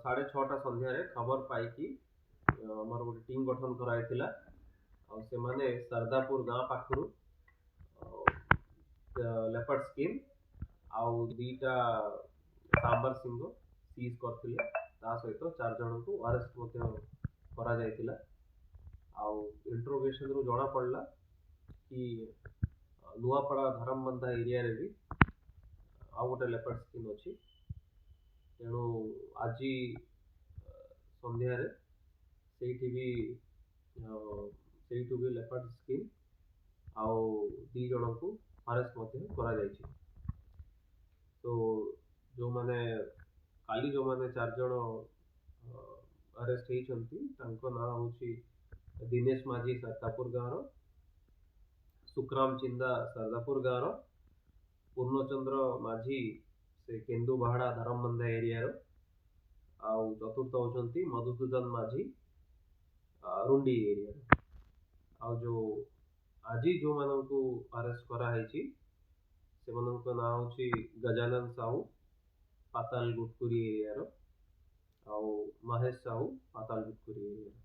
6:30 ସନ୍ଧ୍ୟାରେ ଖବର ପାଇକି ଆମର ଗୋଟେ ଟିମ୍ ଗଠନ କରାଯାଇଥିଲା। ଆଉ ସେମାନେ ସରଦାପୁର ଗାଁ ପାଖରୁ ଲେପର୍ଡ ସ୍କିନ୍ ଆଉ 2ଟା ସାମ୍ବାର ସିଂହ ସିଜ୍ କରିଥିଲେ। ତା ସହିତ 4 ଜଣଙ୍କୁ ଆରେଷ୍ଟ ମଧ୍ୟ କରାଯାଇଥିଲା। ଆଉ ଇଣ୍ଟ୍ରୋଗେସନରୁ ଜଣା ପଡ଼ିଲା କି ନୂଆପଡ଼ା ଧରମବନ୍ଧା ଏରିଆରେ ବି ଆଉ ଗୋଟେ ଲେପର୍ଡ ସ୍କିନ୍ ଅଛି। ତେଣୁ ଆଜି ସନ୍ଧ୍ୟାରେ ସେଇଠୁ ବି ଲେପର୍ଡ ସ୍କିନ୍ ଆଉ 2 ଜଣଙ୍କୁ ଆରେଷ୍ଟ ମଧ୍ୟ କରାଯାଇଛି। ତ ଯେଉଁମାନେ କାଲି ଯେଉଁମାନେ 4 ଜଣ ଆରେଷ୍ଟ ହେଇଛନ୍ତି ତାଙ୍କ ନାଁ ହେଉଛି ଦିନେଶ ମାଝୀ ସରଦାପୁର ଗାଁର, ସୁଖରାମ ଚିନ୍ଦା ସରଦାପୁର ଗାଁର, ପୂର୍ଣ୍ଣଚନ୍ଦ୍ର ମାଝୀ ସେ କେନ୍ଦୁବାହାଡ଼ା ଧରମବନ୍ଧା ଏରିଆର, ଆଉ ଚତୁର୍ଥ ହେଉଛନ୍ତି ମଧୁସୂଦନ ମାଝୀ ରୁଣ୍ଡି ଏରିଆର। ଆଉ ଯେଉଁ ଆଜି ଯେଉଁମାନଙ୍କୁ ଆରେଷ୍ଟ କରାହେଇଛି ସେମାନଙ୍କ ନାଁ ହେଉଛି ଗଜାନନ ସାହୁ ପାତାଲ ଗୁଟକୁରି ଏରିଆର, ଆଉ ମହେଶ ସାହୁ ପାତାଲ ଗୁଟକୁରି ଏରିଆର।